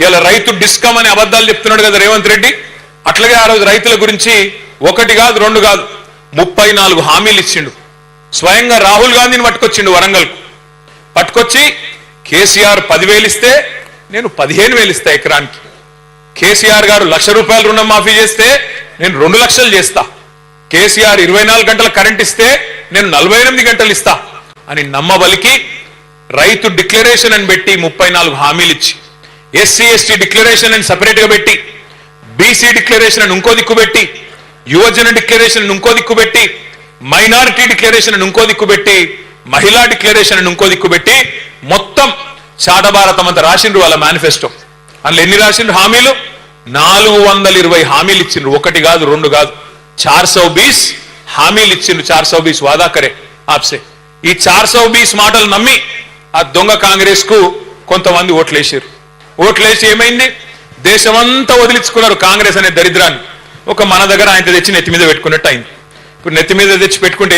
ఇలా రైతు డిస్కమ్ అని అబద్ధాలు చెప్తున్నాడు కదా రేవంత్ రెడ్డి. అట్లాగే ఆ రోజు రైతుల గురించి ఒకటి కాదు రెండు కాదు 34 హామీలు ఇచ్చిండు. స్వయంగా రాహుల్ గాంధీని పట్టుకొచ్చిండు వరంగల్కు. పట్టుకొచ్చి కేసీఆర్ 10,000 ఇస్తే నేను 15,000 ఇస్తా ఎకరానికి. కేసీఆర్ గారు ₹1,00,000 రుణం మాఫీ చేస్తే నేను 2 లక్షలు చేస్తా. కేసీఆర్ 24 గంటల కరెంట్ ఇస్తే నేను 48 గంటలు ఇస్తా అని నమ్మబలికి రైతు డిక్లరేషన్ అని పెట్టి 34 హామీలు ఇచ్చి, ఎస్సీ ఎస్టీ డిక్లరేషన్ అని సపరేట్ గా పెట్టి, బీసీ డిక్లరేషన్ అని ఇంకో దిక్కు పెట్టి, యువజన డిక్లరేషన్ అని ఇంకో దిక్కు పెట్టి, మైనారిటీ డిక్లరేషన్ అని ఇంకో దిక్కు పెట్టి, మహిళా డిక్లరేషన్ అని ఇంకో దిక్కు పెట్టి మొత్తం చాటభారతం అంతా రాసిండ్రు వాళ్ళ మేనిఫెస్టో. అందులో ఎన్ని రాసిండ్రు హామీలు? 420 హామీలు ఇచ్చిండ్రు. ఒకటి కాదు రెండు కాదు 420 హామీలు ఇచ్చిండ్రు. 420 వాదా కరే ఆప్సే. ఈ 420 మాటలు నమ్మి ఆ దొంగ కాంగ్రెస్ కు కొంతమంది ఓట్లేసారు. ఓట్లేసి ఏమైంది? దేశమంతా వదిలించుకున్నారు కాంగ్రెస్ అనే దరిద్రాన్ని. ఒక మన దగ్గర ఆయన తెచ్చి నెత్తి మీద పెట్టుకున్నట్టు అయింది. ఇప్పుడు నెత్తి మీద తెచ్చి పెట్టుకుంటే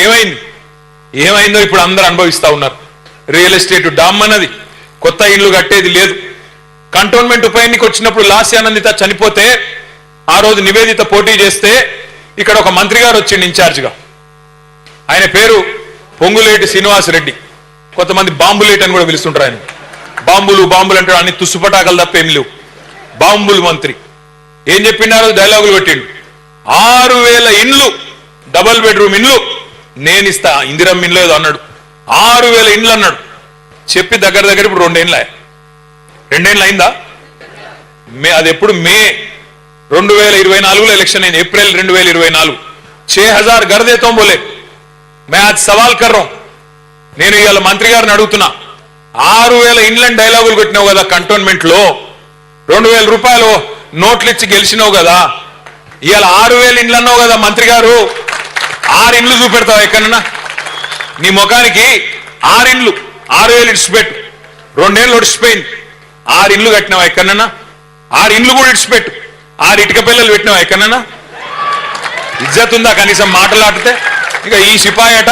ఏమైందో ఇప్పుడు అందరూ అనుభవిస్తా ఉన్నారు. రియల్ ఎస్టేట్ డామ్ అన్నది, కొత్త ఇళ్లు కట్టేది లేదు. కంటోన్మెంట్ ఉప ఎన్నిక వచ్చినప్పుడు లాస్యానందిత చనిపోతే ఆ రోజు నివేదిత పోటీ చేస్తే ఇక్కడ ఒక మంత్రి గారు వచ్చిండు ఇన్ఛార్జిగా. ఆయన పేరు పొంగులేటి శ్రీనివాస్ రెడ్డి. కొంతమంది బాంబులేట్ అని కూడా పిలుస్తుంటారు ఆయన. బాంబులు అంటే అన్ని తుస్సుపటాకలు తప్ప ఏం లేవు. బాంబులు మంత్రి ఏం చెప్పిండు? ఆ రోజు డైలాగులు పెట్టిండు. 6,000 ఇండ్లు, డబల్ బెడ్రూమ్ ఇండ్లు నేను ఇస్తా, ఇందిరమ్మ ఇండ్లు ఏదో అన్నాడు. 6,000 ఇండ్లు అన్నాడు. చెప్పి దగ్గర ఇప్పుడు 2 ఏళ్ళు అయిందా? అది ఎప్పుడు? మే 2024లో ఎలక్షన్ అయింది. ఏప్రిల్ 2024. 6,000 घर देता हूं बोले. मैं आज सवाल कर रहा हूं. నేను ఇవాళ మంత్రి గారిని అడుగుతున్నా, 6,000 ఇండ్లని డైలాగులు కొట్టినావు కదా కంటోన్మెంట్ లో, ₹2,000 నోట్లు ఇచ్చి గెలిచినావు కదా, ఇవాళ 6,000 ఇండ్లు అన్నావు కదా మంత్రి గారు. 6 ఇండ్లు చూపెడతావు ఎక్కడన్నా? నీ ముఖానికి 6 ఇండ్లు, 6,000 ఇడిచిపెట్టు. 2 ఏళ్ళు ఒడిచిపోయింది. 6 ఇండ్లు కట్టినావా ఎక్కడన్నా? 6 ఇండ్లు కూడా ఇడిచిపెట్టు. 6 ఇటుక పిల్లలు పెట్టినావా ఎక్కడన్నా? ఇజ్జత్ ఉందా కనీసం మాటలాడితే? ఇక ఈ సిపాయట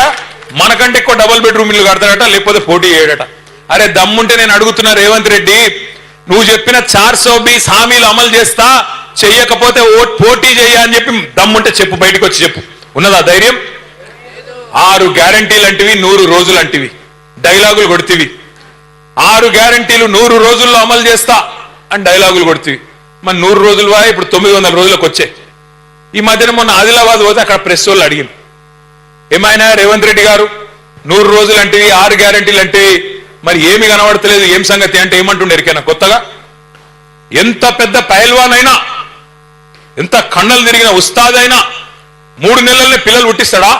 మనకంటే ఎక్కువ డబుల్ బెడ్రూమ్ ఇల్లు కడతాడట, లేకపోతే పోటీ చేయడట. అరే దమ్ముంటే నేను అడుగుతున్నా రేవంత్ రెడ్డి, నువ్వు చెప్పిన 420 హామీలు అమలు చేస్తా, చెయ్యకపోతే పోటీ చేయ అని చెప్పి దమ్ముంటే చెప్పు, బయటకు వచ్చి చెప్పు. ఉన్నదా ధైర్యం? 6 గ్యారంటీలు అంటివి, 100 రోజులు అంటివి, డైలాగులు కొడుతీవి. 6 గ్యారంటీలు 100 రోజుల్లో అమలు చేస్తా అని డైలాగులు కొడుతీవి. మరి 100 రోజులు ఇప్పుడు 900 రోజులకు వచ్చాయి. ఈ మధ్యన మొన్న ఆదిలాబాద్ పోతే అక్కడ ప్రెస్ వాళ్ళు అడిగింది, ఏమైనా రేవంత్ రెడ్డి గారు 100 రోజులు అంటే 6 గ్యారంటీలు అంటే మరి ఏమి కనబడతలేదు, ఏం సంగతి అంటే ఏమంటుండే ఎరికైనా కొత్తగా? ఎంత పెద్ద పైల్వాన్ అయినా, ఎంత కన్నలు తిరిగిన ఉస్తాద్ అయినా 3 నెలలనే పిల్లలు పుట్టిస్తాడా?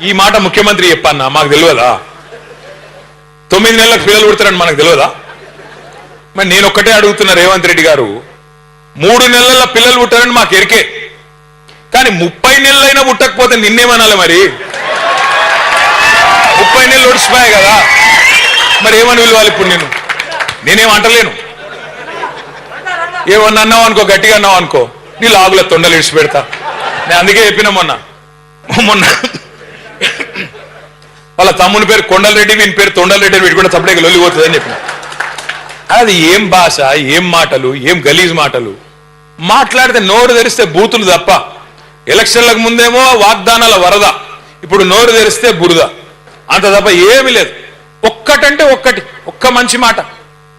ఈ మాట ముఖ్యమంత్రి చెప్పన్నా, మాకు తెలియదా? 9 నెలలకు పిల్లలు పుడతారని మనకు తెలియదా? మరి నేను ఒక్కటే అడుగుతున్నా రేవంత్ రెడ్డి గారు, 3 నెలల పిల్లలు పుట్టారని మాకు ఎరికే, కానీ 30 నెలలైనా పుట్టకపోతే నిన్నేమనాలి? మరి 30 నెలలు ఒడిచిపోయాయి కదా, మరి ఏమని పిలవాలి ఇప్పుడు? నేనేం అంటలేను. ఏమన్నా అన్నావు అనుకో, గట్టిగా అన్నావు అనుకో, నీ లాగుల తొండలు ఇడిచి పెడతా. నేను అందుకే చెప్పిన మొన్న వాళ్ళ తమ్ముని పేరు కొండలరెడ్డి, వీని పేరు తొండలరెడ్డి అని పెట్టుకుంటే సపరేట్గా లొల్లి పోతుందని చెప్పిన. అది ఏం భాష, ఏం మాటలు, ఏం గలీజ్ మాటలు మాట్లాడితే నోరు తెరిస్తే బూతులు తప్ప. ఎలక్షన్లకు ముందేమో వాగ్దానాల వరద, ఇప్పుడు నోరు తెరిస్తే బురద, అంత తప్ప ఏమీ లేదు. ఒక్కటంటే ఒక్క మంచి మాట.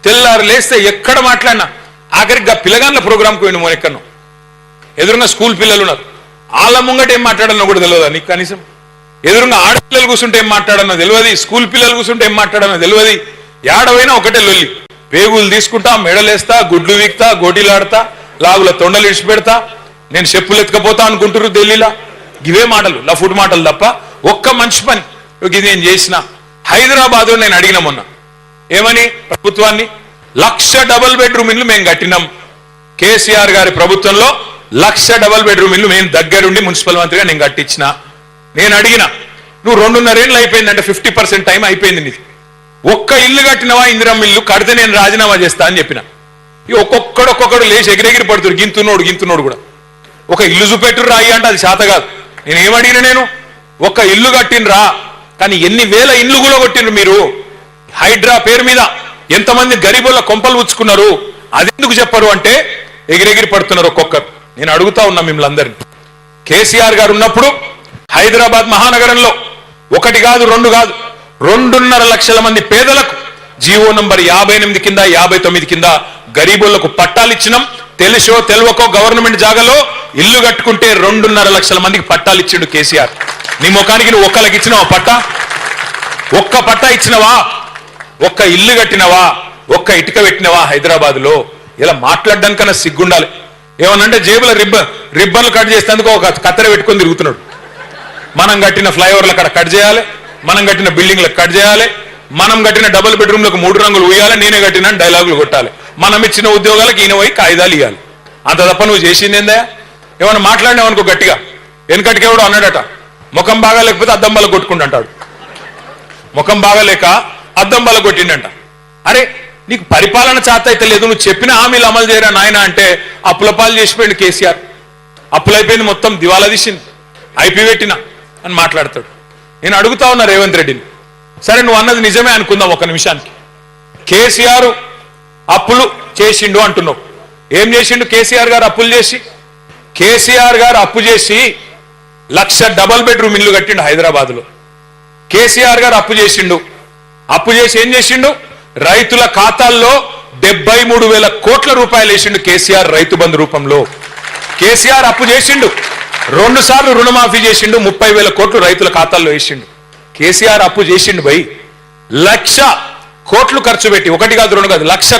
తెల్లారు లేస్తే ఎక్కడ మాట్లాడినా, ఆఖరికి పిల్లగాళ్ళ ప్రోగ్రాంకి పోయిన మోన ఎక్కడో ఎదురుగా స్కూల్ పిల్లలు ఉన్నారు, వాళ్ళ ముంగట ఏం మాట్లాడాలన్నా కూడా తెలియదా నీకు? కనీసం ఎదురుగా ఆడపిల్లలు కూర్చుంటే ఏం మాట్లాడన్నా తెలియదు, స్కూల్ పిల్లలు కూర్చుంటే ఏం మాట్లాడన్నా తెలియదు. ఏడవైనా ఒకటే లొల్లి. పేగులు తీసుకుంటా, మెడలేస్తా, గుడ్లు వీక్తా, గోటీలాడతా, లాగుల తొండలు ఇడిచి పెడతా, నేను చెప్పులు ఎత్తుకపోతా అనుకుంటారు ఢిల్లీలో. ఇవే మాటలు, లఫుట్ మాటలు తప్ప ఒక్క మంచి పని ఇది నేను చేసిన. హైదరాబాద్ లో నేను అడిగిన మొన్న ఏమని, ప్రభుత్వాన్ని 1,00,000 డబుల్ బెడ్రూమ్ ఇల్లు మేము కట్టినాం. కేసీఆర్ గారి ప్రభుత్వంలో 1,00,000 డబుల్ బెడ్రూమ్ ఇల్లు మేము దగ్గరుండి మున్సిపల్ మంత్రిగా నేను కట్టించిన. నేను అడిగిన, నువ్వు 2.5 ఏళ్ళు అయిపోయిందంటే 50% టైం అయిపోయింది నీది. ఒక్క ఇల్లు కట్టినవా? ఇందిరమ్మ ఇల్లు కడితే నేను రాజీనామా చేస్తా అని చెప్పిన. ఇక ఒక్కొక్కడు లేచి ఎగిరెగిరి పడుతురు, గింతున్నోడు కూడా. ఒక ఇల్లు చూపెట్టురు రాయి అంటే అది శాత కాదు. నేనేమడిగిన, నేను ఒక్క ఇల్లు కట్టినరా, కానీ ఎన్ని వేల ఇల్లు కూడా కొట్టినరు మీరు. హైడ్రా పేరు మీద ఎంతమంది గరీబుల కొంపలు ఉచ్చుకున్నారు, అది ఎందుకు చెప్పరు అంటే ఎగిరెగిరి పడుతున్నారు ఒక్కొక్కరు. నేను అడుగుతా ఉన్నా మిమ్మల్ని అందరినీ, కేసీఆర్ గారు ఉన్నప్పుడు హైదరాబాద్ మహానగరంలో ఒకటి కాదు రెండు కాదు 2.5 లక్షల మంది పేదలకు జీవో నంబర్ 58 కింద 59 కింద గరీబులకు పట్టాలు ఇచ్చినాం. తెలుసో తెలియకో గవర్నమెంట్ జాగాలో ఇల్లు కట్టుకుంటే 2.5 లక్షల మందికి పట్టాలు ఇచ్చిండు కేసీఆర్. నీ ముఖానికి నువ్వు ఒక్కలకి ఇచ్చినావా పట్టా? ఒక్క పట్టా ఇచ్చినవా? ఒక్క ఇల్లు కట్టినవా? ఒక్క ఇటుక పెట్టినవా హైదరాబాద్ లో? ఇలా మాట్లాడడానికన్నా సిగ్గుండాలి. ఏమనంటే జేబుల రిబ్బన్లు కట్ చేసేందుకు ఒక కత్తెర పెట్టుకొని తిరుగుతున్నాడు. మనం కట్టిన ఫ్లైఓవర్లు అక్కడ కట్ చేయాలి, మనం కట్టిన బిల్డింగ్లకు కట్ చేయాలి, మనం కట్టిన డబుల్ బెడ్రూమ్లకు 3 రంగులు ఉయ్యాలి, నేనే కట్టిన డైలాగులు కొట్టాలి, మనం ఇచ్చిన ఉద్యోగాలకు ఈయన పోయి కాయిదాలు ఇవ్వాలి. అంత తప్ప నువ్వు చేసింది ఏందా? ఏమన్నా మాట్లాడినావనుకో గట్టిగా, వెనకటికి ఎవడో అన్నాడట, ముఖం బాగా లేకపోతే అద్దం బల కొట్టుకుంటాడు. ముఖం బాగా లేక అద్దం బల కొట్టిండంట. అరే నీకు పరిపాలన చేత అయితే లేదు, నువ్వు చెప్పిన హామీలు అమలు చేయరా నాయన అంటే అప్పుల పాలు చేసిపోయింది కేసీఆర్. అప్పులైపోయింది, మొత్తం దివాలా తీసింది, ఐపీ పెట్టిన అని మాట్లాడతాడు. నేను అడుగుతా ఉన్నా రేవంత్ రెడ్డిని, సరే నువ్వు అన్నది నిజమే అనుకుందాం ఒక నిమిషానికి. కేసీఆర్ అప్పులు చేసిండు అంటున్నావు. ఏం చేసిండు కేసీఆర్ గారు అప్పులు చేసి? కేసీఆర్ గారు అప్పు చేసి 1,00,000 డబుల్ బెడ్రూమ్ ఇల్లు కట్టిండు హైదరాబాద్ లో. కేసీఆర్ గారు అప్పు చేసిండు. అప్పు చేసి ఏం చేసిండు? రైతుల ఖాతాల్లో 73,000 కోట్ల రూపాయలు వేసిండు కేసీఆర్ రైతు బంధు రూపంలో. కేసీఆర్ అప్పు చేసిండు, 2 సార్లు రుణమాఫీ చేసిండు, 30,000 కోట్లు రైతుల ఖాతాల్లో వేసిండు. కేసీఆర్ అప్పు చేసిండు భయ్, 1,00,000 కోట్లు ఖర్చు పెట్టి, 1 కాదు 2 కాదు 1,00,000